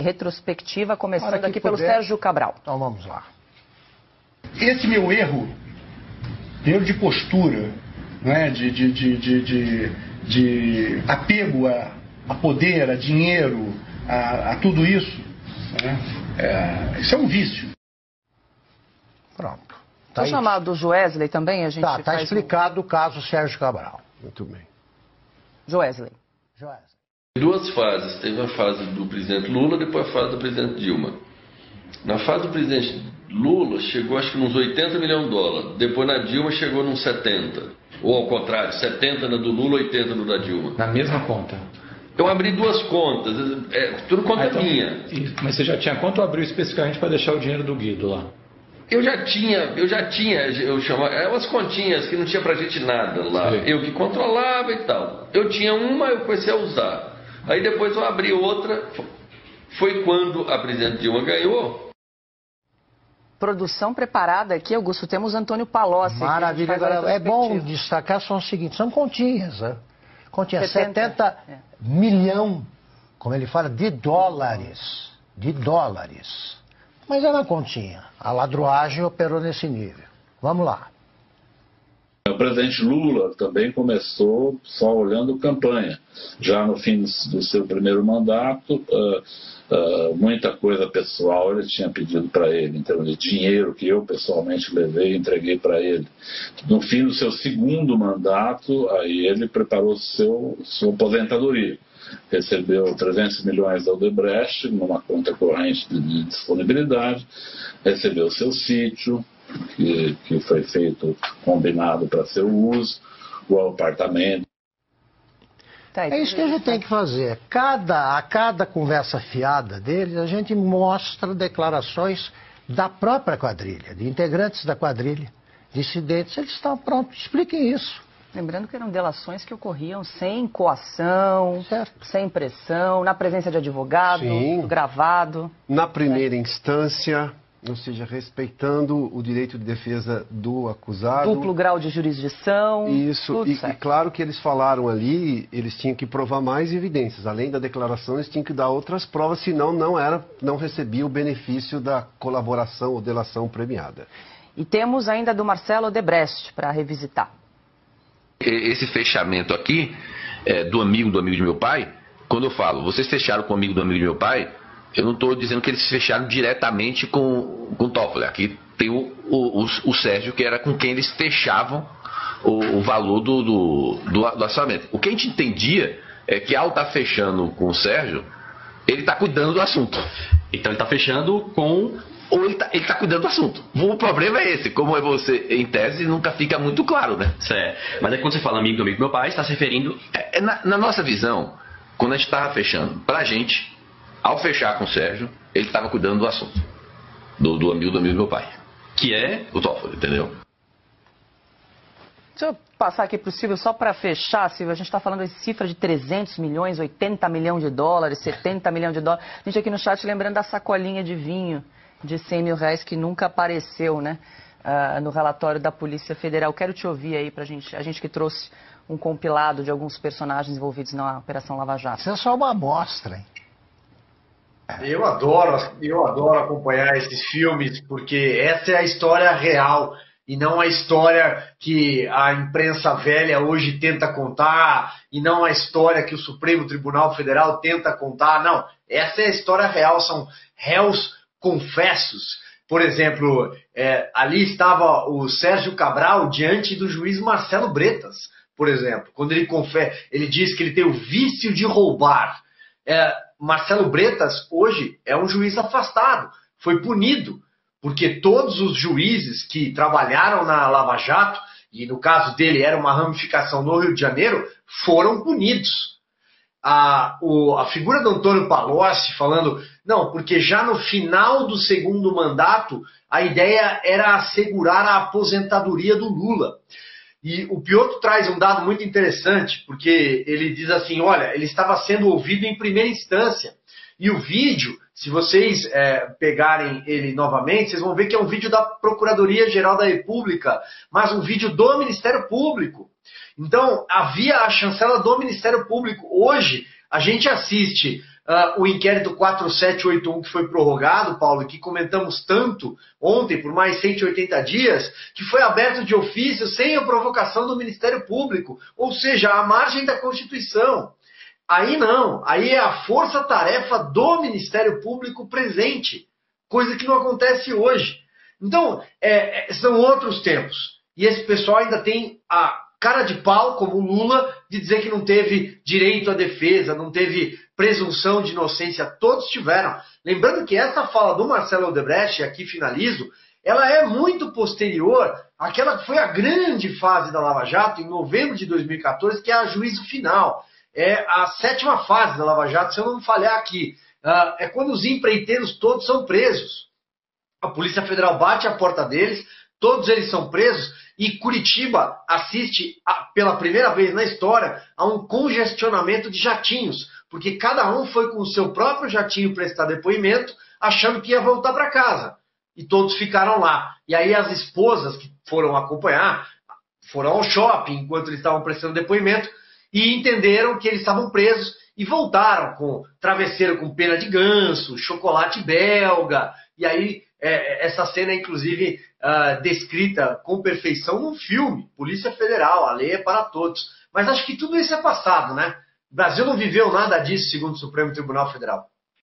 Retrospectiva, começando aqui pelo Sérgio Cabral. Então vamos lá. Esse meu erro de postura, não é? de apego a poder, a dinheiro, a tudo isso, né? Isso é um vício. Pronto. Tá, chamado Joesley também? A gente tá explicado o caso Sérgio Cabral. Muito bem. Joesley. Duas fases. Teve a fase do presidente Lula, depois a fase do presidente Dilma. Na fase do presidente Lula, chegou acho que nos 80 milhões de dólares. Depois na Dilma chegou nos 70. Ou ao contrário, 70 na do Lula, 80 no da Dilma. Na mesma conta? Eu abri duas contas, tudo conta minha. Mas você já tinha quanto abriu especificamente para deixar o dinheiro do Guido lá? Eu já tinha, eu chamava, eram umas continhas que não tinha pra gente nada lá. Sim. Eu que controlava e tal. Eu tinha uma, eu comecei a usar. Aí depois eu abri outra, foi quando a presidente Dilma ganhou. Produção preparada aqui, Augusto, temos Antônio Palocci. Maravilha, agora é bom destacar só o seguinte, são continhas, né? Continhas, 70 milhão, como ele fala, de dólares. Mas é uma continha. A ladruagem operou nesse nível. Vamos lá. O presidente Lula também começou só olhando campanha. Já no fim do seu primeiro mandato, muita coisa pessoal ele tinha pedido para ele, em termos de dinheiro que eu pessoalmente levei e entreguei para ele. No fim do seu segundo mandato, aí ele preparou sua aposentadoria. Recebeu 300 milhões da Odebrecht numa conta corrente de disponibilidade, recebeu seu sítio, que foi feito, combinado para seu uso, o apartamento. É isso que a gente tem que fazer. A cada conversa fiada deles, a gente mostra declarações da própria quadrilha, de integrantes da quadrilha, dissidentes. Eles estão prontos, expliquem isso. Lembrando que eram delações que ocorriam sem coação, sem pressão, na presença de advogado, gravado. Na primeira instância, ou seja, respeitando o direito de defesa do acusado. Duplo grau de jurisdição. Isso, e claro que eles falaram ali, eles tinham que provar mais evidências. Além da declaração, eles tinham que dar outras provas, senão não recebia o benefício da colaboração ou delação premiada. E temos ainda do Marcelo Odebrecht para revisitar. Esse fechamento aqui, do amigo de meu pai, quando eu falo, vocês fecharam com o amigo do meu pai, eu não estou dizendo que eles fecharam diretamente com o Toffoli. Aqui tem o Sérgio, que era com quem eles fechavam o valor do orçamento. O que a gente entendia é que ao estar fechando com o Sérgio, ele está cuidando do assunto. Então ele está fechando com... Ou ele tá cuidando do assunto. O problema é esse. Como é você, em tese, nunca fica muito claro, né? Mas é quando você fala amigo do meu pai, está se referindo... Na nossa visão, quando a gente estava fechando, pra gente, ao fechar com o Sérgio, ele estava cuidando do assunto. Do amigo do meu pai. Que é? O Toffoli, entendeu? Deixa eu passar aqui para o Silvio, só para fechar, Silvio, a gente está falando de cifra de 300 milhões, 80 milhões de dólares, 70 milhões de dólares. A gente aqui no chat lembrando da sacolinha de vinho de 100 mil reais que nunca apareceu, né, no relatório da Polícia Federal. Quero te ouvir aí a gente que trouxe um compilado de alguns personagens envolvidos na Operação Lava Jato. Isso é só uma amostra, hein? Eu adoro acompanhar esses filmes, porque essa é a história real e não a história que a imprensa velha hoje tenta contar e não a história que o Supremo Tribunal Federal tenta contar. Não, essa é a história real, são réus confessos. Por exemplo, ali estava o Sérgio Cabral diante do juiz Marcelo Bretas, por exemplo, quando ele diz que ele tem o vício de roubar. Marcelo Bretas hoje é um juiz afastado, foi punido, porque todos os juízes que trabalharam na Lava Jato, e no caso dele era uma ramificação no Rio de Janeiro, foram punidos. A figura do Antônio Palocci falando, não, porque já no final do segundo mandato, a ideia era assegurar a aposentadoria do Lula. E o Piotr traz um dado muito interessante, porque ele diz assim, olha, ele estava sendo ouvido em primeira instância. E o vídeo, se vocês pegarem ele novamente, vocês vão ver que é um vídeo da Procuradoria-Geral da República, mas um vídeo do Ministério Público. Então, havia a chancela do Ministério Público. Hoje, A gente assiste o inquérito 4781 que foi prorrogado, Paulo, que comentamos tanto ontem, por mais 180 dias, que foi aberto de ofício sem a provocação do Ministério Público, ou seja, à margem da Constituição. Aí não, aí é a força-tarefa do Ministério Público presente, coisa que não acontece hoje. Então, são outros tempos. E esse pessoal ainda tem a cara de pau, como o Lula, de dizer que não teve direito à defesa, não teve presunção de inocência. Todos tiveram. Lembrando que essa fala do Marcelo Odebrecht, e aqui finalizo, ela é muito posterior àquela que foi a grande fase da Lava Jato, em novembro de 2014, que é a juízo final. É a 7ª fase da Lava Jato, se eu não me falhar aqui. É quando os empreiteiros todos são presos. A Polícia Federal bate a porta deles, todos eles são presos, e Curitiba assiste, pela primeira vez na história, a um congestionamento de jatinhos, porque cada um foi com o seu próprio jatinho prestar depoimento, achando que ia voltar para casa. E todos ficaram lá. E aí as esposas que foram acompanhar, foram ao shopping enquanto eles estavam prestando depoimento, e entenderam que eles estavam presos, e voltaram com travesseiro com pena de ganso, chocolate belga, e aí essa cena é inclusive descrita com perfeição num filme, Polícia Federal, a lei é para todos. Mas acho que tudo isso é passado, né? O Brasil não viveu nada disso, segundo o Supremo Tribunal Federal.